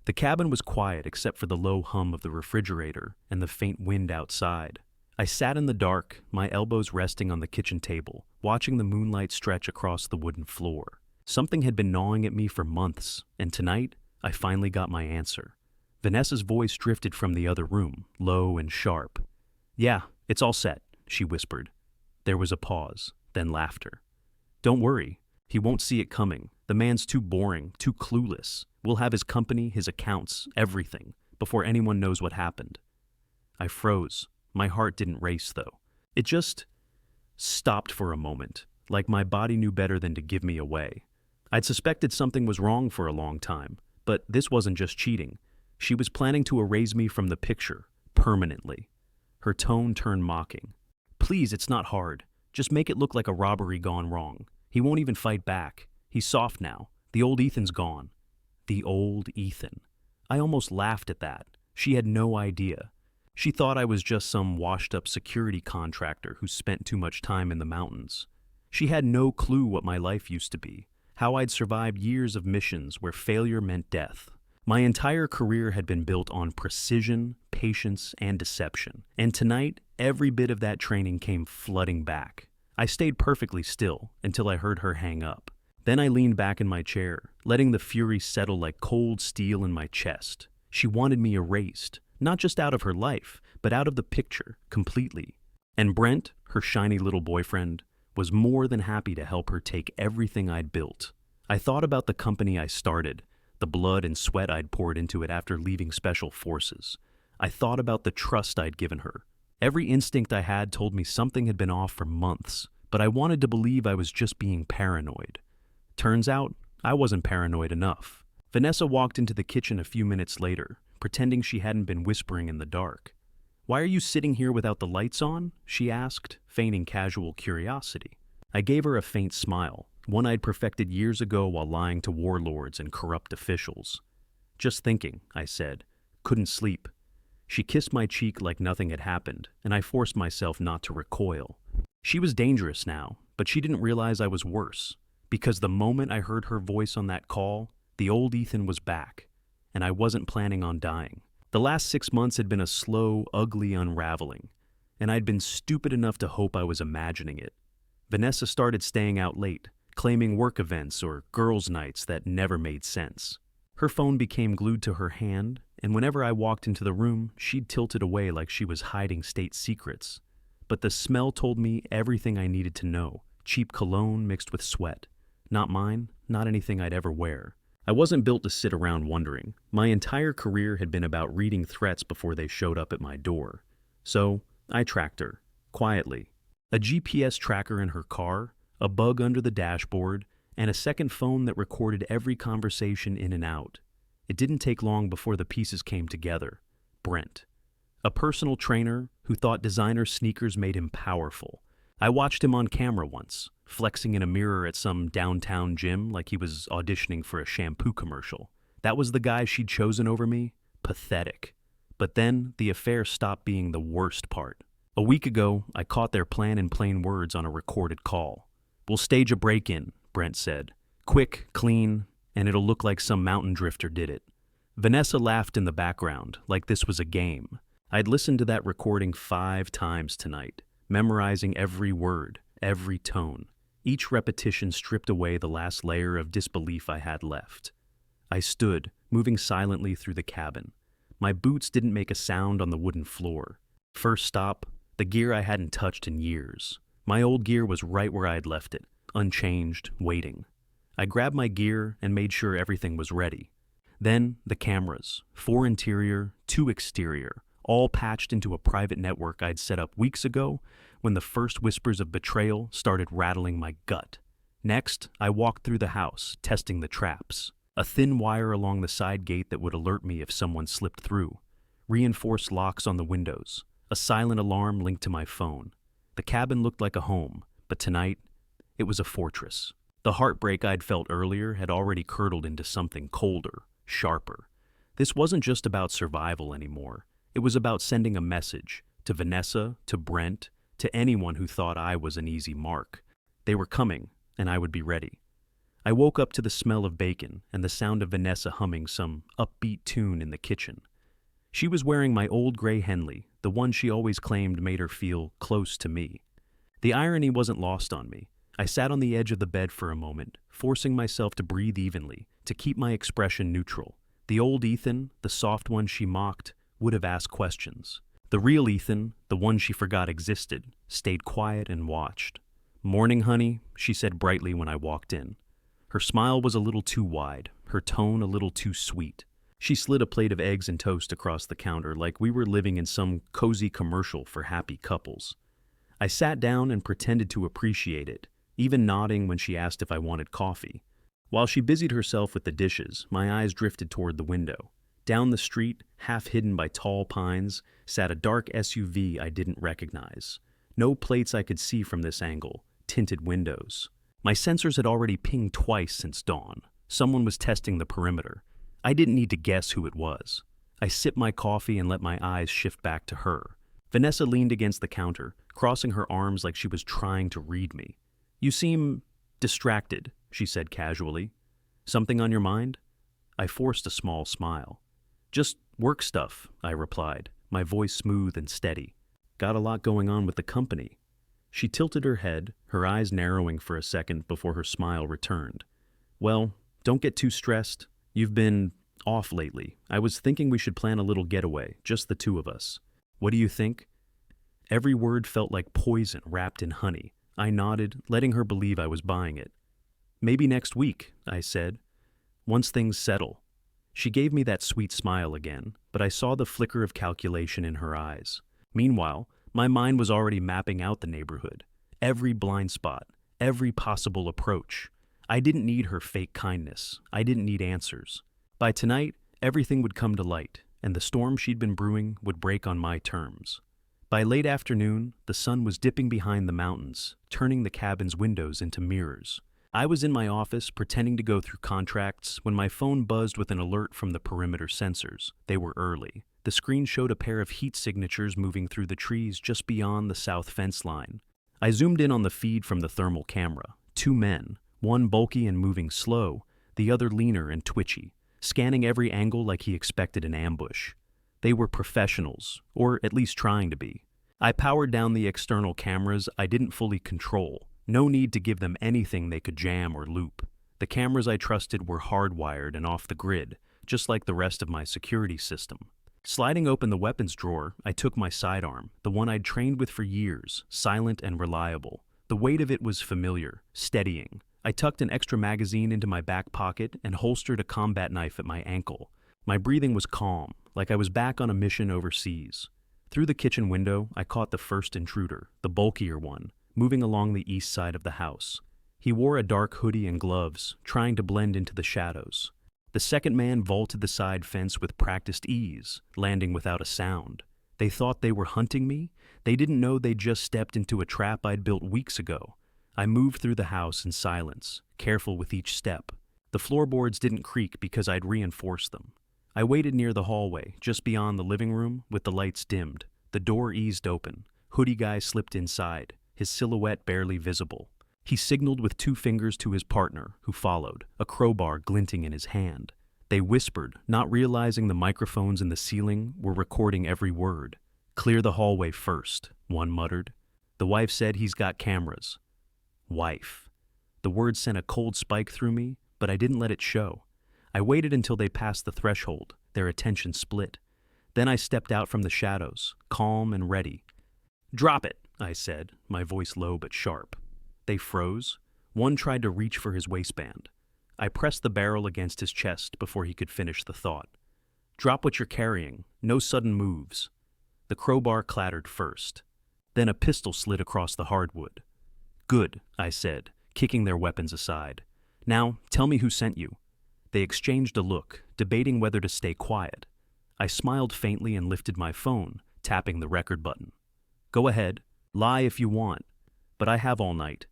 The cabin was quiet except for the low hum of the refrigerator and the faint wind outside. I sat in the dark, my elbows resting on the kitchen table, watching the moonlight stretch across the wooden floor. Something had been gnawing at me for months, and tonight, I finally got my answer. Vanessa's voice drifted from the other room, low and sharp. "Yeah, it's all set," she whispered. There was a pause, then laughter. "Don't worry, he won't see it coming. The man's too boring, too clueless. We'll have his company, his accounts, everything, before anyone knows what happened." I froze. My heart didn't race, though. It just stopped for a moment, like my body knew better than to give me away. I'd suspected something was wrong for a long time, but this wasn't just cheating. She was planning to erase me from the picture, permanently. Her tone turned mocking. "Please, it's not hard. Just make it look like a robbery gone wrong. He won't even fight back. He's soft now. The old Ethan's gone." The old Ethan. I almost laughed at that. She had no idea. She thought I was just some washed-up security contractor who spent too much time in the mountains. She had no clue what my life used to be, how I'd survived years of missions where failure meant death. My entire career had been built on precision, patience, and deception, and tonight, every bit of that training came flooding back. I stayed perfectly still until I heard her hang up. Then I leaned back in my chair, letting the fury settle like cold steel in my chest. She wanted me erased, not just out of her life, but out of the picture, completely. And Brent, her shiny little boyfriend, was more than happy to help her take everything I'd built. I thought about the company I started, the blood and sweat I'd poured into it after leaving Special Forces. I thought about the trust I'd given her. Every instinct I had told me something had been off for months, but I wanted to believe I was just being paranoid. Turns out, I wasn't paranoid enough. Vanessa walked into the kitchen a few minutes later, pretending she hadn't been whispering in the dark. "Why are you sitting here without the lights on?" she asked, feigning casual curiosity. I gave her a faint smile, one I'd perfected years ago while lying to warlords and corrupt officials. "Just thinking," I said. "Couldn't sleep." She kissed my cheek like nothing had happened, and I forced myself not to recoil. She was dangerous now, but she didn't realize I was worse. Because the moment I heard her voice on that call, the old Ethan was back, and I wasn't planning on dying. The last 6 months had been a slow, ugly unraveling, and I'd been stupid enough to hope I was imagining it. Vanessa started staying out late, claiming work events or girls' nights that never made sense. Her phone became glued to her hand, and whenever I walked into the room, she'd tilt it away like she was hiding state secrets. But the smell told me everything I needed to know. Cheap cologne mixed with sweat. Not mine, not anything I'd ever wear. I wasn't built to sit around wondering. My entire career had been about reading threats before they showed up at my door. So, I tracked her, quietly. A GPS tracker in her car, a bug under the dashboard, and a second phone that recorded every conversation in and out. It didn't take long before the pieces came together. Brent. A personal trainer who thought designer sneakers made him powerful. I watched him on camera once, flexing in a mirror at some downtown gym like he was auditioning for a shampoo commercial. That was the guy she'd chosen over me? Pathetic. But then, the affair stopped being the worst part. A week ago, I caught their plan in plain words on a recorded call. "We'll stage a break-in," Brent said. "Quick, clean, and it'll look like some mountain drifter did it." Vanessa laughed in the background, like this was a game. I'd listened to that recording 5 times tonight, memorizing every word, every tone. Each repetition stripped away the last layer of disbelief I had left. I stood, moving silently through the cabin. My boots didn't make a sound on the wooden floor. First stop, the gear I hadn't touched in years. My old gear was right where I had left it, unchanged, waiting. I grabbed my gear and made sure everything was ready. Then, the cameras, 4 interior, 2 exterior, all patched into a private network I'd set up weeks ago when the first whispers of betrayal started rattling my gut. Next, I walked through the house, testing the traps. A thin wire along the side gate that would alert me if someone slipped through. Reinforced locks on the windows. A silent alarm linked to my phone. The cabin looked like a home, but tonight, it was a fortress. The heartbreak I'd felt earlier had already curdled into something colder, sharper. This wasn't just about survival anymore. It was about sending a message to Vanessa, to Brent, to anyone who thought I was an easy mark. They were coming, and I would be ready. I woke up to the smell of bacon and the sound of Vanessa humming some upbeat tune in the kitchen. She was wearing my old gray Henley, the one she always claimed made her feel close to me. The irony wasn't lost on me. I sat on the edge of the bed for a moment, forcing myself to breathe evenly, to keep my expression neutral. The old Ethan, the soft one she mocked, would have asked questions. The real Ethan, the one she forgot existed, stayed quiet and watched. "Morning, honey," she said brightly when I walked in. Her smile was a little too wide, her tone a little too sweet. She slid a plate of eggs and toast across the counter like we were living in some cozy commercial for happy couples. I sat down and pretended to appreciate it, even nodding when she asked if I wanted coffee. While she busied herself with the dishes, my eyes drifted toward the window. Down the street, half hidden by tall pines, sat a dark SUV I didn't recognize. No plates I could see from this angle, tinted windows. My sensors had already pinged twice since dawn. Someone was testing the perimeter. I didn't need to guess who it was. I sipped my coffee and let my eyes shift back to her. Vanessa leaned against the counter, crossing her arms like she was trying to read me. "You seem distracted," she said casually. "Something on your mind?" I forced a small smile. "Just work stuff," I replied, my voice smooth and steady. "Got a lot going on with the company." She tilted her head, her eyes narrowing for a second before her smile returned. "Well, don't get too stressed. You've been off lately. I was thinking we should plan a little getaway, just the two of us. What do you think?" Every word felt like poison wrapped in honey. I nodded, letting her believe I was buying it. "Maybe next week," I said, "once things settle." She gave me that sweet smile again, but I saw the flicker of calculation in her eyes. Meanwhile, my mind was already mapping out the neighborhood. Every blind spot, every possible approach. I didn't need her fake kindness. I didn't need answers. By tonight, everything would come to light, and the storm she'd been brewing would break on my terms. By late afternoon, the sun was dipping behind the mountains, turning the cabin's windows into mirrors. I was in my office pretending to go through contracts when my phone buzzed with an alert from the perimeter sensors. They were early. The screen showed a pair of heat signatures moving through the trees just beyond the south fence line. I zoomed in on the feed from the thermal camera. Two men, one bulky and moving slow, the other leaner and twitchy, scanning every angle like he expected an ambush. They were professionals, or at least trying to be. I powered down the external cameras I didn't fully control. No need to give them anything they could jam or loop. The cameras I trusted were hardwired and off the grid, just like the rest of my security system. Sliding open the weapons drawer, I took my sidearm, the one I'd trained with for years, silent and reliable. The weight of it was familiar, steadying. I tucked an extra magazine into my back pocket and holstered a combat knife at my ankle. My breathing was calm, like I was back on a mission overseas. Through the kitchen window, I caught the first intruder, the bulkier one, moving along the east side of the house. He wore a dark hoodie and gloves, trying to blend into the shadows. The second man vaulted the side fence with practiced ease, landing without a sound. They thought they were hunting me? They didn't know they'd just stepped into a trap I'd built weeks ago. I moved through the house in silence, careful with each step. The floorboards didn't creak because I'd reinforced them. I waited near the hallway, just beyond the living room, with the lights dimmed. The door eased open. Hoodie guy slipped inside, his silhouette barely visible. He signaled with two fingers to his partner, who followed, a crowbar glinting in his hand. They whispered, not realizing the microphones in the ceiling were recording every word. "Clear the hallway first," one muttered. The wife said, "He's got cameras." Wife. The word sent a cold spike through me, but I didn't let it show. I waited until they passed the threshold, their attention split. Then I stepped out from the shadows, calm and ready. "Drop it," I said, my voice low but sharp. They froze. One tried to reach for his waistband. I pressed the barrel against his chest before he could finish the thought. "Drop what you're carrying. No sudden moves." The crowbar clattered first. Then a pistol slid across the hardwood. "Good," I said, kicking their weapons aside. "Now, tell me who sent you." They exchanged a look, debating whether to stay quiet. I smiled faintly and lifted my phone, tapping the record button. "Go ahead. Lie if you want. But I have all night."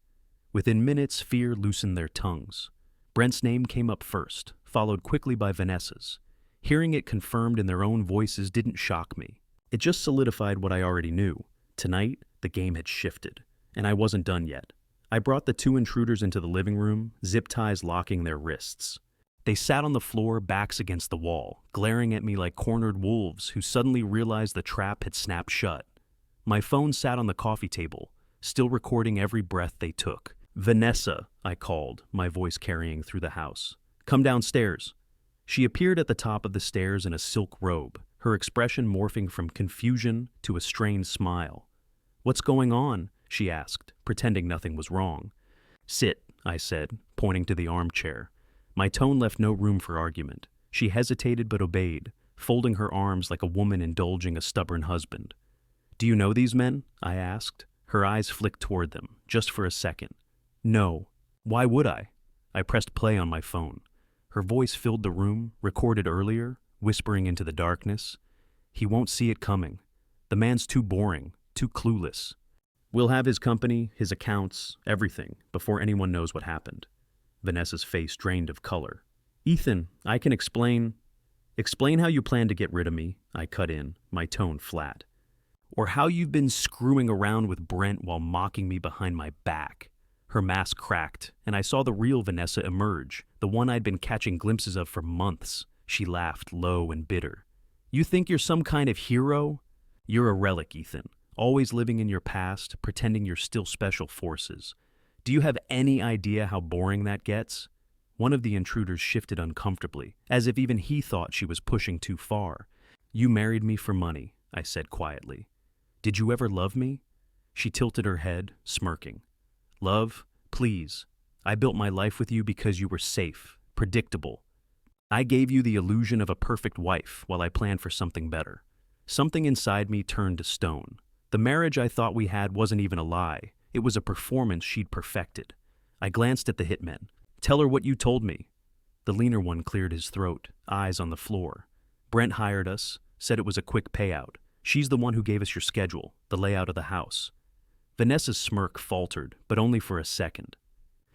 Within minutes, fear loosened their tongues. Brent's name came up first, followed quickly by Vanessa's. Hearing it confirmed in their own voices didn't shock me. It just solidified what I already knew. Tonight, the game had shifted, and I wasn't done yet. I brought the two intruders into the living room, zip ties locking their wrists. They sat on the floor, backs against the wall, glaring at me like cornered wolves who suddenly realized the trap had snapped shut. My phone sat on the coffee table, still recording every breath they took. "Vanessa," I called, my voice carrying through the house. "Come downstairs." She appeared at the top of the stairs in a silk robe, her expression morphing from confusion to a strained smile. "What's going on?" she asked, pretending nothing was wrong. "Sit," I said, pointing to the armchair. My tone left no room for argument. She hesitated but obeyed, folding her arms like a woman indulging a stubborn husband. "Do you know these men?" I asked. Her eyes flicked toward them, just for a second. "No. Why would I?" I pressed play on my phone. Her voice filled the room, recorded earlier, whispering into the darkness. "He won't see it coming. The man's too boring, too clueless. We'll have his company, his accounts, everything, before anyone knows what happened." Vanessa's face drained of color. "Ethan, I can explain." "Explain how you plan to get rid of me," I cut in, my tone flat. "Or how you've been screwing around with Brent while mocking me behind my back." Her mask cracked, and I saw the real Vanessa emerge, the one I'd been catching glimpses of for months. She laughed, low and bitter. "You think you're some kind of hero? You're a relic, Ethan, always living in your past, pretending you're still special forces. Do you have any idea how boring that gets?" One of the intruders shifted uncomfortably, as if even he thought she was pushing too far. "You married me for money," I said quietly. "Did you ever love me?" She tilted her head, smirking. "Love? Please. I built my life with you because you were safe, predictable. I gave you the illusion of a perfect wife while I planned for something better." Something inside me turned to stone. The marriage I thought we had wasn't even a lie. It was a performance she'd perfected. I glanced at the hitmen. "Tell her what you told me." The leaner one cleared his throat, eyes on the floor. "Brent hired us, said it was a quick payout. She's the one who gave us your schedule, the layout of the house." Vanessa's smirk faltered, but only for a second.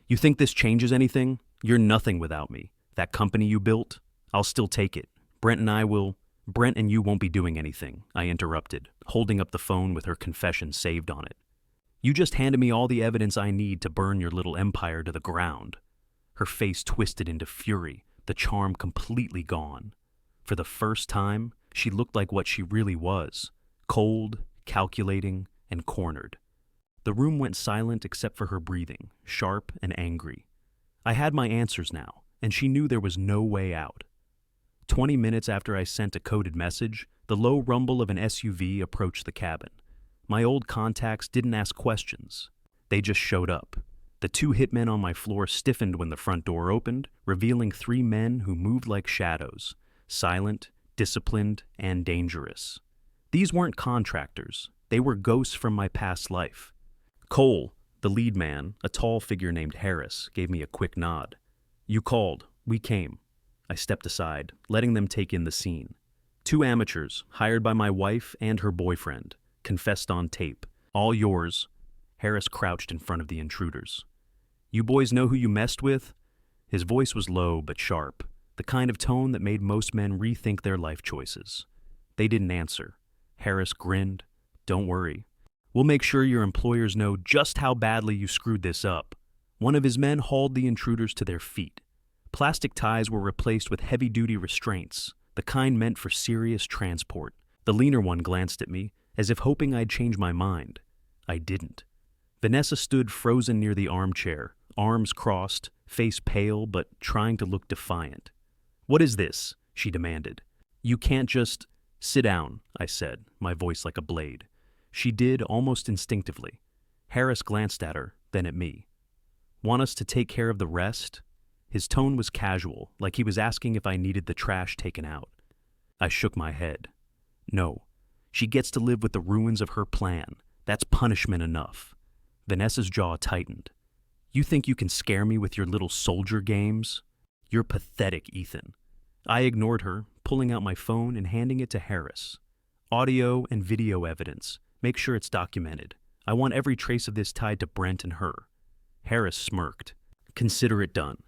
"You think this changes anything? You're nothing without me. That company you built, I'll still take it. Brent and you won't be doing anything," I interrupted, holding up the phone with her confession saved on it. "You just handed me all the evidence I need to burn your little empire to the ground." Her face twisted into fury, the charm completely gone. For the first time, she looked like what she really was, cold, calculating, and cornered. The room went silent except for her breathing, sharp and angry. I had my answers now, and she knew there was no way out. 20 minutes after I sent a coded message, the low rumble of an SUV approached the cabin. My old contacts didn't ask questions. They just showed up. The two hitmen on my floor stiffened when the front door opened, revealing 3 men who moved like shadows, silent, disciplined, and dangerous. These weren't contractors. They were ghosts from my past life. Cole, the lead man, a tall figure named Harris, gave me a quick nod. "You called. We came." I stepped aside, letting them take in the scene. 2 amateurs, hired by my wife and her boyfriend, confessed on tape. "All yours." Harris crouched in front of the intruders. "You boys know who you messed with?" His voice was low but sharp, the kind of tone that made most men rethink their life choices. They didn't answer. Harris grinned. "Don't worry. We'll make sure your employers know just how badly you screwed this up." One of his men hauled the intruders to their feet. Plastic ties were replaced with heavy-duty restraints, the kind meant for serious transport. The leaner one glanced at me, as if hoping I'd change my mind. I didn't. Vanessa stood frozen near the armchair, arms crossed, face pale but trying to look defiant. "What is this?" she demanded. "You can't just—" "Sit down," I said, my voice like a blade. She did, almost instinctively. Harris glanced at her, then at me. "Want us to take care of the rest?" His tone was casual, like he was asking if I needed the trash taken out. I shook my head. "No. She gets to live with the ruins of her plan. That's punishment enough." Vanessa's jaw tightened. "You think you can scare me with your little soldier games? You're pathetic, Ethan." I ignored her, pulling out my phone and handing it to Harris. "Audio and video evidence. Make sure it's documented. I want every trace of this tied to Brent and her." Harris smirked. "Consider it done."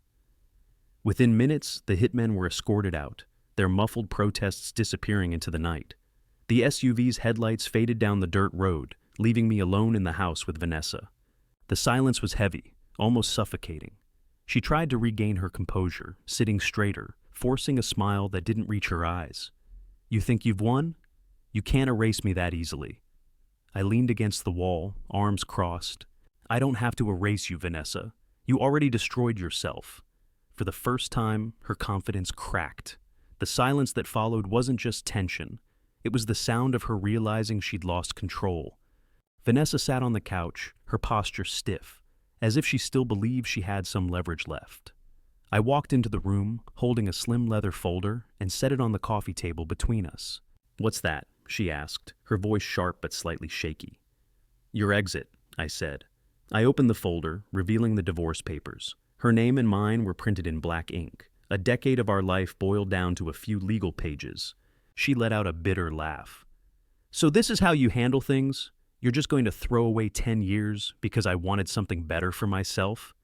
Within minutes, the hitmen were escorted out, their muffled protests disappearing into the night. The SUV's headlights faded down the dirt road, leaving me alone in the house with Vanessa. The silence was heavy, almost suffocating. She tried to regain her composure, sitting straighter, forcing a smile that didn't reach her eyes. "You think you've won? You can't erase me that easily." I leaned against the wall, arms crossed. "I don't have to erase you, Vanessa. You already destroyed yourself." For the first time, her confidence cracked. The silence that followed wasn't just tension. It was the sound of her realizing she'd lost control. Vanessa sat on the couch, her posture stiff, as if she still believed she had some leverage left. I walked into the room, holding a slim leather folder, and set it on the coffee table between us. "What's that?" she asked, her voice sharp but slightly shaky. "Your exit," I said. I opened the folder, revealing the divorce papers. Her name and mine were printed in black ink. A decade of our life boiled down to a few legal pages. She let out a bitter laugh. "So this is how you handle things? You're just going to throw away 10 years because I wanted something better for myself?"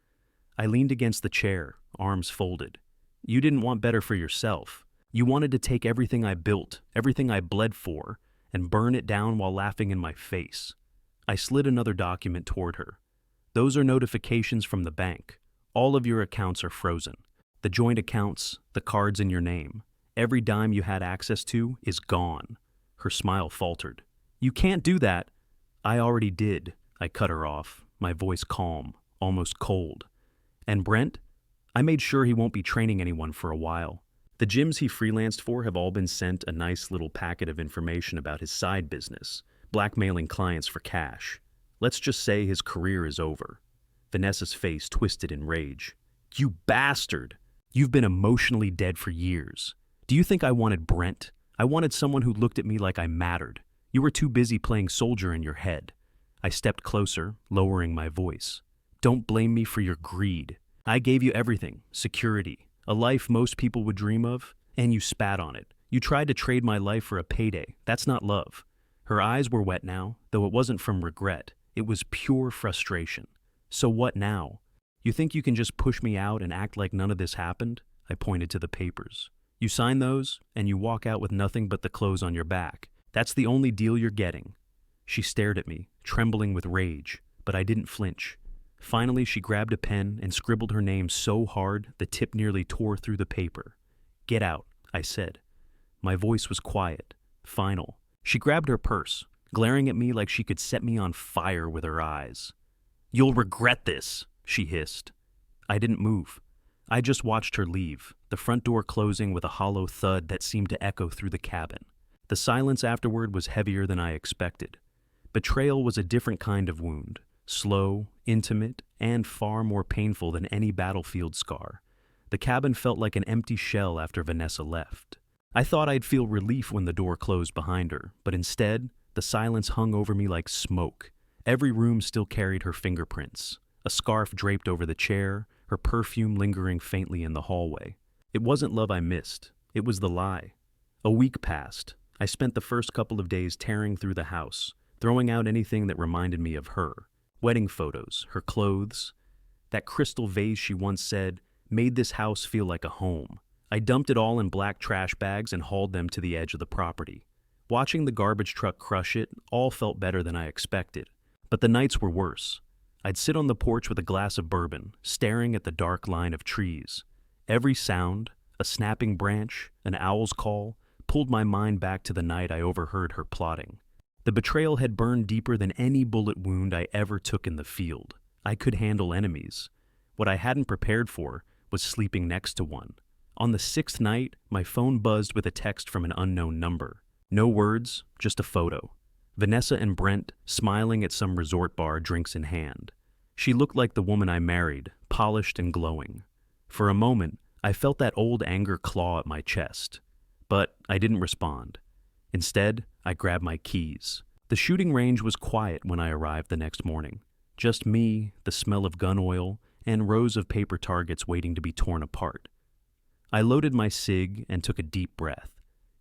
I leaned against the chair, arms folded. "You didn't want better for yourself. You wanted to take everything I built, everything I bled for, and burn it down while laughing in my face." I slid another document toward her. "Those are notifications from the bank. All of your accounts are frozen. The joint accounts, the cards in your name. Every dime you had access to is gone." Her smile faltered. "You can't do that." "I already did," I cut her off, my voice calm, almost cold. "And Brent? I made sure he won't be training anyone for a while. The gyms he freelanced for have all been sent a nice little packet of information about his side business, blackmailing clients for cash. Let's just say his career is over." Vanessa's face twisted in rage. "You bastard! You've been emotionally dead for years. Do you think I wanted Brent? I wanted someone who looked at me like I mattered. You were too busy playing soldier in your head." I stepped closer, lowering my voice. "Don't blame me for your greed. I gave you everything, security, a life most people would dream of, and you spat on it. You tried to trade my life for a payday. That's not love." Her eyes were wet now, though it wasn't from regret. It was pure frustration. "So what now? You think you can just push me out and act like none of this happened?" I pointed to the papers. "You sign those, and you walk out with nothing but the clothes on your back. That's the only deal you're getting." She stared at me, trembling with rage, but I didn't flinch. Finally, she grabbed a pen and scribbled her name so hard the tip nearly tore through the paper. "Get out," I said. My voice was quiet, final. She grabbed her purse, glaring at me like she could set me on fire with her eyes. "You'll regret this," she hissed. I didn't move. I just watched her leave, the front door closing with a hollow thud that seemed to echo through the cabin. The silence afterward was heavier than I expected. Betrayal was a different kind of wound, slow, intimate, and far more painful than any battlefield scar. The cabin felt like an empty shell after Vanessa left. I thought I'd feel relief when the door closed behind her, but instead, the silence hung over me like smoke. Every room still carried her fingerprints, a scarf draped over the chair, her perfume lingering faintly in the hallway. It wasn't love I missed, it was the lie. A week passed. I spent the first couple of days tearing through the house, throwing out anything that reminded me of her. Wedding photos, her clothes. That crystal vase she once said made this house feel like a home. I dumped it all in black trash bags and hauled them to the edge of the property. Watching the garbage truck crush it all felt better than I expected. But the nights were worse. I'd sit on the porch with a glass of bourbon, staring at the dark line of trees. Every sound, a snapping branch, an owl's call, pulled my mind back to the night I overheard her plotting. The betrayal had burned deeper than any bullet wound I ever took in the field. I could handle enemies. What I hadn't prepared for was sleeping next to one. On the 6th night, my phone buzzed with a text from an unknown number. No words, just a photo. Vanessa and Brent smiling at some resort bar, drinks in hand. She looked like the woman I married, polished and glowing. For a moment, I felt that old anger claw at my chest. But I didn't respond. Instead, I grabbed my keys. The shooting range was quiet when I arrived the next morning. Just me, the smell of gun oil, and rows of paper targets waiting to be torn apart. I loaded my cig and took a deep breath.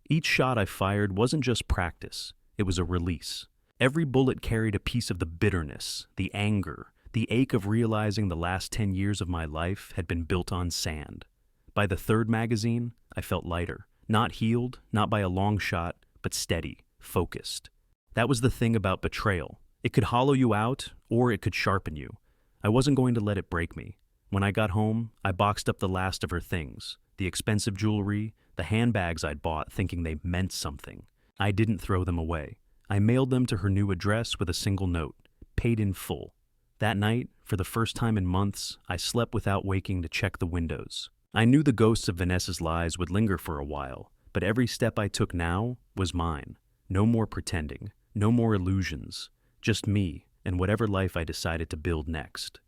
Each shot I fired wasn't just practice, it was a release. Every bullet carried a piece of the bitterness, the anger, the ache of realizing the last 10 years of my life had been built on sand. By the 3rd magazine, I felt lighter. Not healed, not by a long shot, but steady, focused. That was the thing about betrayal. It could hollow you out, or it could sharpen you. I wasn't going to let it break me. When I got home, I boxed up the last of her things, the expensive jewelry, the handbags I'd bought thinking they meant something. I didn't throw them away. I mailed them to her new address with a single note, paid in full. That night, for the first time in months, I slept without waking to check the windows. I knew the ghosts of Vanessa's lies would linger for a while, but every step I took now was mine. No more pretending, no more illusions, just me and whatever life I decided to build next.